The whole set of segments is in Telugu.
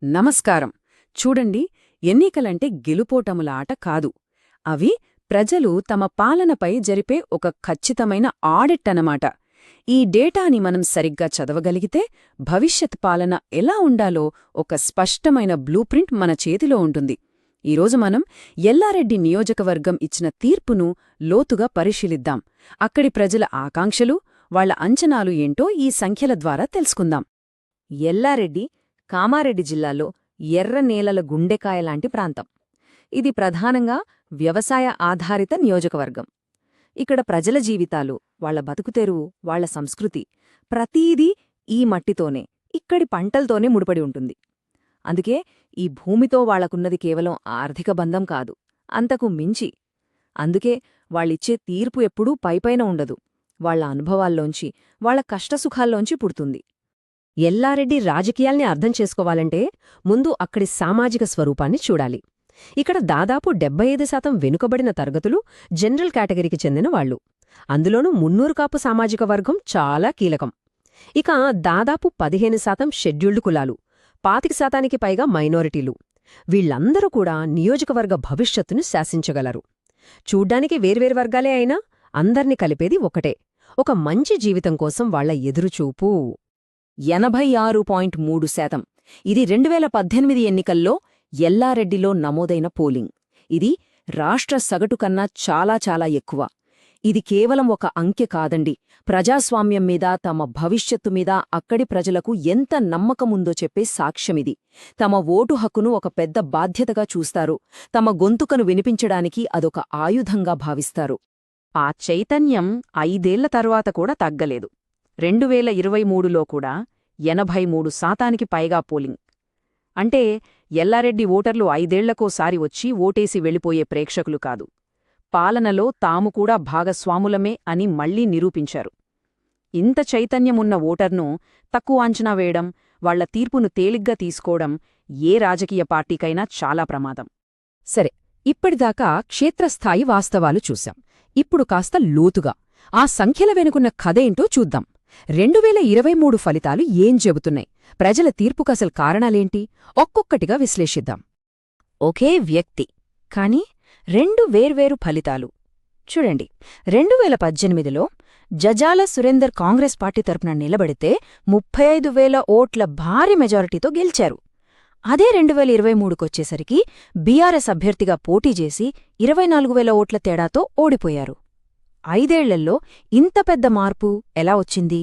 నమస్కారం. చూడండి, ఎన్నికలంటే గెలుపోటముల ఆట కాదు. అవి ప్రజలు తమ పాలనపై జరిపే ఒక ఖచ్చితమైన ఆడిట్ అన్నమాట. ఈ డేటాని మనం సరిగ్గా చదవగలిగితే భవిష్యత్ పాలన ఎలా ఉండాలో ఒక స్పష్టమైన బ్లూప్రింట్ మన చేతిలో ఉంటుంది. ఈరోజు మనం ఎల్లారెడ్డి నియోజకవర్గం ఇచ్చిన తీర్పును లోతుగా పరిశీలిద్దాం. అక్కడి ప్రజల ఆకాంక్షలు, వాళ్ల అంచనాలు ఏంటో ఈ సంఖ్యల ద్వారా తెలుసుకుందాం. ఎల్లారెడ్డి కామారెడ్డి జిల్లాలో ఎర్ర నేలల గుండెకాయలాంటి ప్రాంతం. ఇది ప్రధానంగా వ్యవసాయ ఆధారిత నియోజకవర్గం. ఇక్కడ ప్రజల జీవితాలు, వాళ్ల బతుకుతెరువు, వాళ్ల సంస్కృతి ప్రతీదీ ఈ మట్టితోనే, ఇక్కడి పంటల్తోనే ముడిపడి ఉంటుంది. అందుకే ఈ భూమితో వాళ్లకున్నది కేవలం ఆర్థిక బంధం కాదు, అంతకు మించి. అందుకే వాళ్ళిచ్చే తీర్పు ఎప్పుడూ పైపైన ఉండదు, వాళ్ల అనుభవాల్లోంచి, వాళ్ల కష్టసుఖాల్లోంచి పుడుతుంది. ఎల్లారెడ్డి రాజకీయాల్ని అర్థం చేసుకోవాలంటే ముందు అక్కడి సామాజిక స్వరూపాన్ని చూడాలి. ఇక్కడ దాదాపు 75% వెనుకబడిన తరగతులు జనరల్ కేటగిరీకి చెందిన వాళ్లు. అందులోనూ మున్నూరు కాపు సామాజిక వర్గం చాలా కీలకం. ఇక దాదాపు 15% షెడ్యూల్డ్ కులాలు, 25%కి పైగా మైనారిటీలు. వీళ్లందరూ కూడా నియోజకవర్గ భవిష్యత్తును శాసించగలరు. చూడ్డానికి వేర్వేరు వర్గాలే అయినా అందర్నీ కలిపేది ఒకటే, ఒక మంచి జీవితం కోసం వాళ్ల ఎదురుచూపు. 86.3%. ఇది 2018 ఎన్నికల్లో ఎల్లారెడ్డిలో నమోదైన పోలింగ్. ఇది రాష్ట్ర సగటు కన్నా చాలా చాలా ఎక్కువ. ఇది కేవలం ఒక అంకె కాదండి, ప్రజాస్వామ్యం మీద, తమ భవిష్యత్తు మీద అక్కడి ప్రజలకు ఎంత నమ్మకముందో చెప్పే సాక్ష్యమిది. తమ ఓటు హక్కును ఒక పెద్ద బాధ్యతగా చూస్తారు, తమ గొంతుకను వినిపించడానికి అదొక ఆయుధంగా భావిస్తారు. ఆ చైతన్యం 5 ఏళ్ల తర్వాత కూడా తగ్గలేదు. 2023లో కూడా 83%కి పైగా పోలింగ్. అంటే ఎల్లారెడ్డి ఓటర్లు 5 ఏళ్లకోసారి వచ్చి ఓటేసి వెళ్ళిపోయే ప్రేక్షకులు కాదు, పాలనలో తాము కూడా భాగస్వాములమే అని మళ్లీ నిరూపించారు. ఇంత చైతన్యమున్న ఓటర్ను తక్కువ అంచనా వేయడం, వాళ్ల తీర్పును తేలిగ్గా తీసుకోవడం ఏ రాజకీయ పార్టీకైనా చాలా ప్రమాదం. సరే, ఇప్పటిదాకా క్షేత్రస్థాయి వాస్తవాలు చూశాం. ఇప్పుడు కాస్త లోతుగా ఆ సంఖ్యల వెనుకున్న కథేంటో చూద్దాం. 2023 ఫలితాలు ఏం చెబుతున్నాయి, ప్రజల తీర్పుకసలు కారణాలేంటి, ఒక్కొక్కటిగా విశ్లేషిద్దాం. ఒకే వ్యక్తి, కాని 2 వేర్వేరు ఫలితాలు. చూడండి, 2018లో జజాల సురేందర్ కాంగ్రెస్ పార్టీ తరపున నిలబడితే 35,000 ఓట్ల భారీ మెజారిటీతో గెలిచారు. అదే 2023కొచ్చేసరికి బీఆర్ఎస్ అభ్యర్థిగా పోటీ చేసి 24,000 ఓట్ల తేడాతో ఓడిపోయారు. 5 ఏళ్లలో ఇంత పెద్ద మార్పు ఎలా వచ్చింది?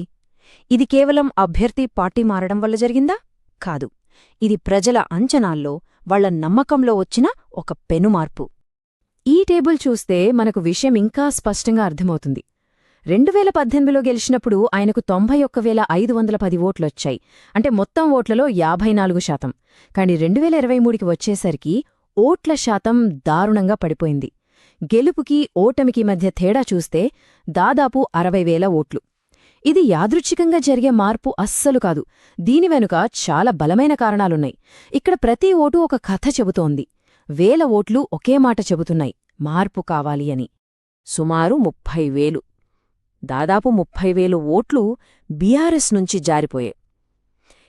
ఇది కేవలం అభ్యర్థి పార్టీ మారడం వల్ల జరిగిందా? కాదు, ఇది ప్రజల అంచనాల్లో, వాళ్ల నమ్మకంలో వచ్చిన ఒక పెనుమార్పు. ఈ టేబుల్ చూస్తే మనకు విషయం ఇంకా స్పష్టంగా అర్థమవుతుంది. 2018లో గెలిచినప్పుడు ఆయనకు 91,510 ఓట్లొచ్చాయి, అంటే మొత్తం ఓట్లలో 54%. కాని 2023కి వచ్చేసరికి ఓట్ల శాతం దారుణంగా పడిపోయింది. గెలుపుకి ఓటమికి మధ్య తేడా చూస్తే దాదాపు 60,000 ఓట్లు. ఇది యాదృచ్ఛికంగా జరిగే మార్పు అస్సలు కాదు, దీని వెనుక చాలా బలమైన కారణాలున్నాయి. ఇక్కడ ప్రతి ఓటు ఒక కథ చెబుతోంది. 1000 ఓట్లు ఒకే మాట చెబుతున్నాయి, మార్పు కావాలి అని. సుమారు 30,000, దాదాపు 30,000 ఓట్లు బీఆర్ఎస్ నుంచి జారిపోయాయి.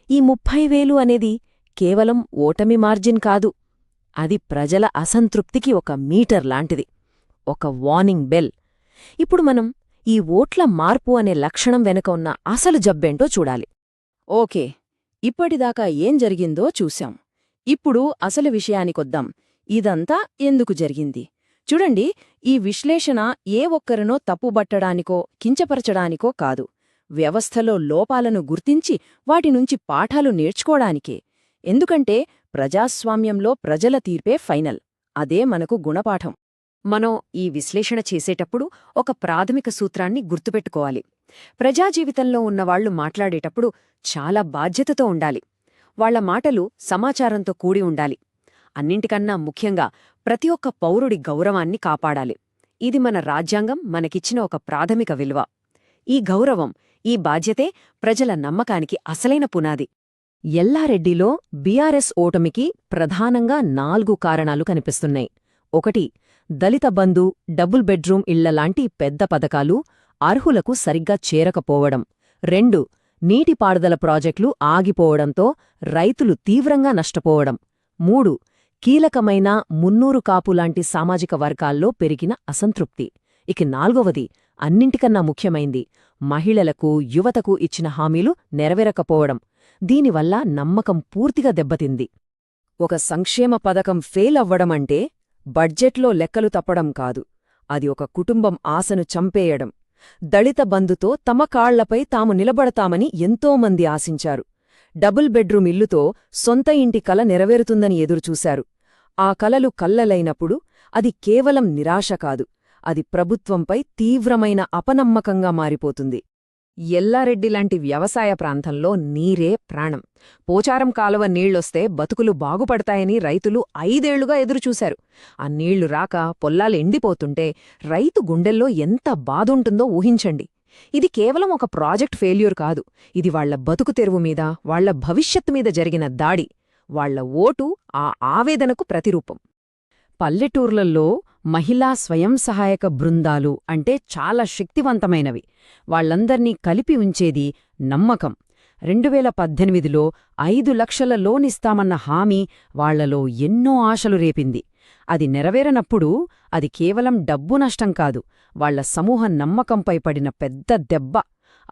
ఈ 30,000 అనేది కేవలం ఓటమి మార్జిన్ కాదు, అది ప్రజల అసంతృప్తికి ఒక మీటర్ లాంటిది, ఒక వార్నింగ్ బెల్. ఇప్పుడు మనం ఈ ఓట్ల మార్పు అనే లక్షణం వెనుక ఉన్న అసలు జబ్బేంటో చూడాలి. ఓకే, ఇప్పటిదాకా ఏం జరిగిందో చూశాం. ఇప్పుడు అసలు విషయానికొద్దాం. ఇదంతా ఎందుకు జరిగింది? చూడండి, ఈ విశ్లేషణ ఏ ఒక్కరినో తప్పుబట్టడానికో కించపరచడానికో కాదు, వ్యవస్థలో లోపాలను గుర్తించి వాటినుంచి పాఠాలు నేర్చుకోడానికే. ఎందుకంటే ప్రజాస్వామ్యంలో ప్రజల తీర్పే ఫైనల్, అదే మనకు గుణపాఠం. మనం ఈ విశ్లేషణ చేసేటప్పుడు ఒక ప్రాథమిక సూత్రాన్ని గుర్తుపెట్టుకోవాలి. ప్రజాజీవితంలో ఉన్నవాళ్లు మాట్లాడేటప్పుడు చాలా బాధ్యతతో ఉండాలి. వాళ్ల మాటలు సమాచారంతో కూడి ఉండాలి. అన్నింటికన్నా ముఖ్యంగా ప్రతి ఒక్క పౌరుడి గౌరవాన్ని కాపాడాలి. ఇది మన రాజ్యాంగం మనకిచ్చిన ఒక ప్రాథమిక విలువ. ఈ గౌరవం, ఈ బాధ్యతే ప్రజల నమ్మకానికి అసలైన పునాది. ఎల్లారెడ్డిలో బీఆర్ఎస్ ఓటమికి ప్రధానంగా 4 కారణాలు కనిపిస్తున్నాయి. 1. దళిత బంధు, డబుల్ బెడ్రూమ్ ఇళ్లలాంటి పెద్ద పథకాలు అర్హులకు సరిగ్గా చేరకపోవడం. 2. నీటిపారుదల ప్రాజెక్టులు ఆగిపోవడంతో రైతులు తీవ్రంగా నష్టపోవడం. 3. కీలకమైన మున్నూరు కాపు లాంటి సామాజిక వర్గాల్లో పెరిగిన అసంతృప్తి. ఇక 4వది, అన్నింటికన్నా ముఖ్యమైంది, మహిళలకు, యువతకు ఇచ్చిన హామీలు నెరవేరకపోవడం. దీనివల్ల నమ్మకం పూర్తిగా దెబ్బతింది. ఒక సంక్షేమ పథకం ఫెయిల్ అవ్వడమంటే బడ్జెట్లో లెక్కలు తప్పడం కాదు, అది ఒక కుటుంబం ఆశను చంపేయడం. దళిత బంధుతో తమ కాళ్లపై తాము నిలబడతామని ఎంతోమంది ఆశించారు. డబుల్ బెడ్రూమ్ ఇల్లుతో సొంత ఇంటి కల నెరవేరుతుందని ఎదురుచూశారు. ఆ కలలు కల్లలైనప్పుడు అది కేవలం నిరాశ కాదు, అది ప్రభుత్వంపై తీవ్రమైన అపనమ్మకంగా మారిపోతుంది. ఎల్లారెడ్డిలాంటి వ్యవసాయ ప్రాంతంలో నీరే ప్రాణం. పోచారం కాలువ నీళ్లొస్తే బతుకులు బాగుపడతాయని రైతులు 5 ఏళ్లుగా ఎదురుచూశారు. ఆ నీళ్లు రాక పొల్లాలు ఎండిపోతుంటే రైతు గుండెల్లో ఎంత బాధుంటుందో ఊహించండి. ఇది కేవలం ఒక ప్రాజెక్ట్ ఫెయిల్యూర్ కాదు, ఇది వాళ్ల బతుకు తెరువు మీద, వాళ్ల భవిష్యత్తు మీద జరిగిన దాడి. వాళ్ల ఓటు ఆ ఆవేదనకు ప్రతిరూపం. పల్లెటూర్లలో మహిళా స్వయం సహాయక బృందాలు అంటే చాలా శక్తివంతమైనవి. వాళ్లందర్నీ కలిపి ఉంచేది నమ్మకం. 2018లో 5 లక్షల లోనిస్తామన్న హామీ వాళ్లలో ఎన్నో ఆశలు రేపింది. అది నెరవేరనప్పుడు అది కేవలం డబ్బు నష్టం కాదు, వాళ్ల సమూహ నమ్మకంపై పడిన పెద్ద దెబ్బ.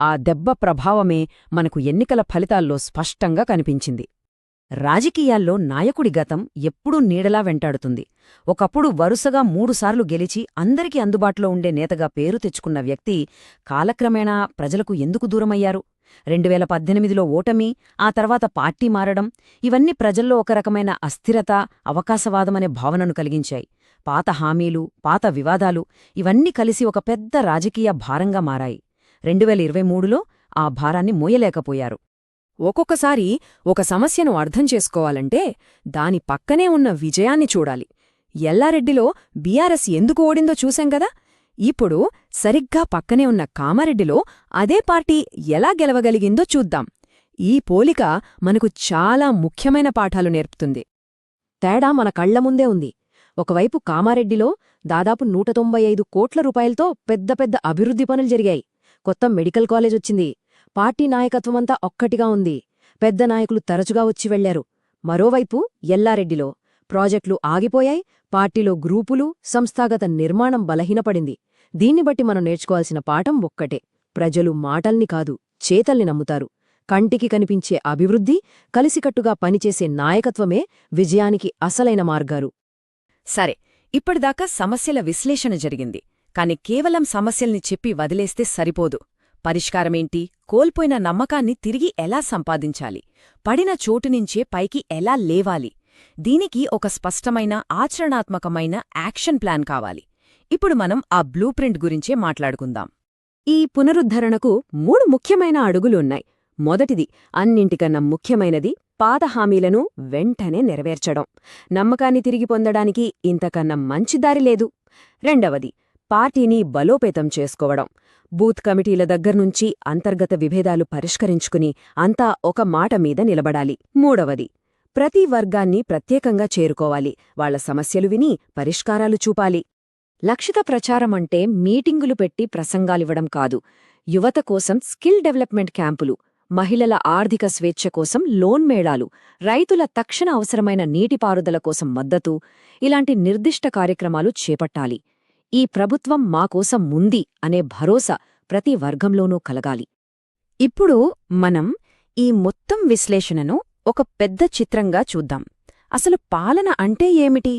ఆ దెబ్బ ప్రభావమే మనకు ఎన్నికల ఫలితాల్లో స్పష్టంగా కనిపించింది. రాజకీయాల్లో నాయకుడి గతం ఎప్పుడూ నీడలా వెంటాడుతుంది. ఒకప్పుడు వరుసగా 3 సార్లు గెలిచి అందరికీ అందుబాటులో ఉండే నేతగా పేరు తెచ్చుకున్న వ్యక్తి కాలక్రమేణా ప్రజలకు ఎందుకు దూరమయ్యారు? 2018లో ఓటమి, ఆ తర్వాత పార్టీ మారడం, ఇవన్నీ ప్రజల్లో ఒక రకమైన అస్థిరత, అవకాశవాదమనే భావనను కలిగించాయి. పాత హామీలు, పాత వివాదాలు ఇవన్నీ కలిసి ఒక పెద్ద రాజకీయ భారంగా మారాయి. 2023లో ఆ భారాన్ని మోయలేకపోయారు. ఒక్కొక్కసారి ఒక సమస్యను అర్థం చేసుకోవాలంటే దాని పక్కనే ఉన్న విజయాన్ని చూడాలి. ఎల్లారెడ్డిలో బీఆర్ఎస్ ఎందుకు ఓడిందో చూశాంగదా, ఇప్పుడు సరిగ్గా పక్కనే ఉన్న కామారెడ్డిలో అదే పార్టీ ఎలా గెలవగలిగిందో చూద్దాం. ఈ పోలిక మనకు చాలా ముఖ్యమైన పాఠాలు నేర్పుతుంది. తేడా మన కళ్లముందే ఉంది. ఒకవైపు కామారెడ్డిలో దాదాపు 195 కోట్ల రూపాయలతో పెద్ద పెద్ద అభివృద్ధి పనులు జరిగాయి. కొత్త మెడికల్ కాలేజొచ్చింది. పార్టీ నాయకత్వమంతా ఒక్కటిగా ఉంది. పెద్ద నాయకులు తరచుగా వచ్చి వెళ్లారు. మరోవైపు ఎల్లారెడ్డిలో ప్రాజెక్టులు ఆగిపోయాయి. పార్టీలో గ్రూపులు, సంస్థాగత నిర్మాణం బలహీనపడింది. దీన్ని బట్టి మనం నేర్చుకోవాల్సిన పాఠం ఒక్కటే: ప్రజలు మాటల్ని కాదు, చేతల్ని నమ్ముతారు. కంటికి కనిపించే అభివృద్ధి, కలిసికట్టుగా పనిచేసే నాయకత్వమే విజయానికి అసలైన మార్గారు. సరే, ఇప్పటిదాకా సమస్యల విశ్లేషణ జరిగింది. కాని కేవలం సమస్యల్ని చెప్పి వదిలేస్తే సరిపోదు. పరిష్కారమేంటి? కోల్పోయిన నమ్మకాన్ని తిరిగి ఎలా సంపాదించాలి? పడిన చోటునుంచే పైకి ఎలా లేవాలి? దీనికి ఒక స్పష్టమైన, ఆచరణాత్మకమైన యాక్షన్ ప్లాన్ కావాలి. ఇప్పుడు మనం ఆ బ్లూ ప్రింట్ గురించే మాట్లాడుకుందాం. ఈ పునరుద్ధరణకు 3 ముఖ్యమైన అడుగులున్నాయి. మొదటిది, అన్నింటికన్నా ముఖ్యమైనది, పాత హామీలను వెంటనే నెరవేర్చడం. నమ్మకాన్ని తిరిగి పొందడానికి ఇంతకన్నా మంచి దారి లేదు. రెండవది, పార్టీని బలోపేతం చేసుకోవడం. బూత్ కమిటీల దగ్గర్నుంచి అంతర్గత విభేదాలు పరిష్కరించుకుని అంతా ఒక మాట మీద నిలబడాలి. మూడవది, ప్రతి వర్గాన్ని ప్రత్యేకంగా చేరుకోవాలి. వాళ్ల సమస్యలు విని పరిష్కారాలు చూపాలి. లక్షిత ప్రచారమంటే మీటింగులు పెట్టి ప్రసంగాలివ్వడం కాదు. యువత కోసం స్కిల్ డెవలప్మెంట్ క్యాంపులు, మహిళల ఆర్థిక స్వేచ్ఛ కోసం లోన్ మేళాలు, రైతుల తక్షణ అవసరమైన నీటిపారుదల కోసం మద్దతు, ఇలాంటి నిర్దిష్ట కార్యక్రమాలు చేపట్టాలి. ఈ ప్రభుత్వం మాకోసం ఉంది అనే భరోసా ప్రతి వర్గంలోనూ కలగాలి. ఇప్పుడు మనం ఈ మొత్తం విశ్లేషణను ఒక పెద్ద చిత్రంగా చూద్దాం. అసలు పాలన అంటే ఏమిటి?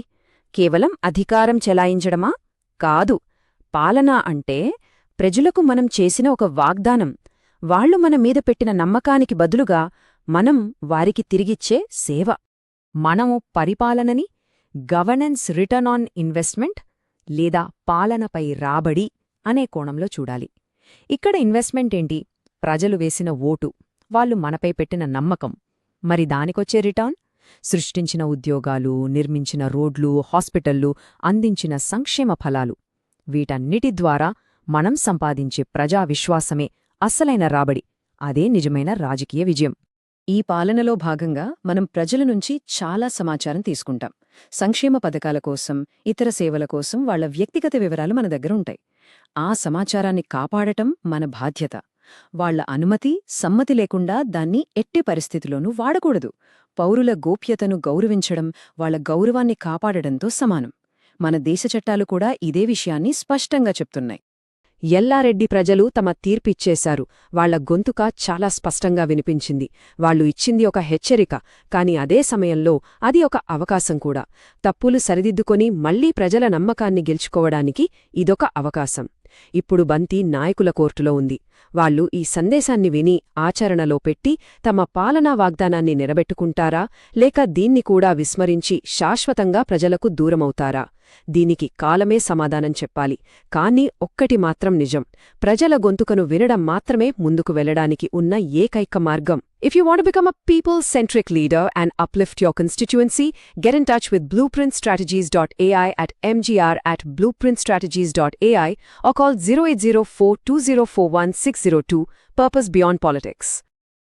కేవలం అధికారం చెలాయించడమా? కాదు. పాలన అంటే ప్రజలకు మనం చేసిన ఒక వాగ్దానం. వాళ్లు మన మీద పెట్టిన నమ్మకానికి బదులుగా మనం వారికి తిరిగిచ్చే సేవ. మనము పరిపాలనని గవర్నెన్స్ రిటర్న్ ఆన్ ఇన్వెస్ట్మెంట్ లేదా పాలనపై రాబడి అనే కోణంలో చూడాలి. ఇక్కడ ఇన్వెస్ట్మెంట్ ఏంటి? ప్రజలు వేసిన ఓటు, వాళ్లు మనపై పెట్టిన నమ్మకం. మరి దానికొచ్చే రిటర్న్? సృష్టించిన ఉద్యోగాలు, నిర్మించిన రోడ్లు, హాస్పిటళ్లు, అందించిన సంక్షేమ ఫలాలు. వీటన్నిటి ద్వారా మనం సంపాదించే ప్రజా విశ్వాసమే అస్సలైన రాబడి. అదే నిజమైన రాజకీయ విజయం. ఈ పాలనలో భాగంగా మనం ప్రజల నుంచి చాలా సమాచారం తీసుకుంటాం. సంక్షేమ పథకాల కోసం, ఇతర సేవల కోసం వాళ్ల వ్యక్తిగత వివరాలు మన దగ్గర ఉంటాయి. ఆ సమాచారాన్ని కాపాడటం మన బాధ్యత. వాళ్ల అనుమతి, సమ్మతి లేకుండా దాన్ని ఎట్టి పరిస్థితిలోనూ వాడకూడదు. పౌరుల గోప్యతను గౌరవించడం వాళ్ల గౌరవాన్ని కాపాడడంతో సమానం. మన దేశ చట్టాలు కూడా ఇదే విషయాన్ని స్పష్టంగా చెప్తున్నాయి. ఎల్లారెడ్డి ప్రజలు తమ తీర్పిచ్చేశారు. వాళ్ల గొంతుక చాలా స్పష్టంగా వినిపించింది. వాళ్లు ఇచ్చింది ఒక హెచ్చరిక, కాని అదే సమయంలో అది ఒక అవకాశం కూడా. తప్పులు సరిదిద్దుకొని మళ్లీ ప్రజల నమ్మకాన్ని గెలుచుకోవడానికి ఇదొక అవకాశం. ఇప్పుడు బంతి నాయకుల కోర్టులో ఉంది. వాళ్లు ఈ సందేశాన్ని విని ఆచరణలో పెట్టి తమ పాలనా వాగ్దానాన్ని నిలబెట్టుకుంటారా, లేక దీన్ని కూడా విస్మరించి శాశ్వతంగా ప్రజలకు దూరమవుతారా? దీనికి కాలమే సమాధానం చెప్పాలి. కానీ ఒక్కటి మాత్రం నిజం, ప్రజల గొంతుకను వినడం మాత్రమే ముందుకు వెళ్లడానికి ఉన్న ఏకైక మార్గం. If you want to become a people-centric leader and uplift your constituency, get in touch with blueprintstrategies.ai at mgr@blueprintstrategies.ai or call 08042041 602. Purpose Beyond Politics.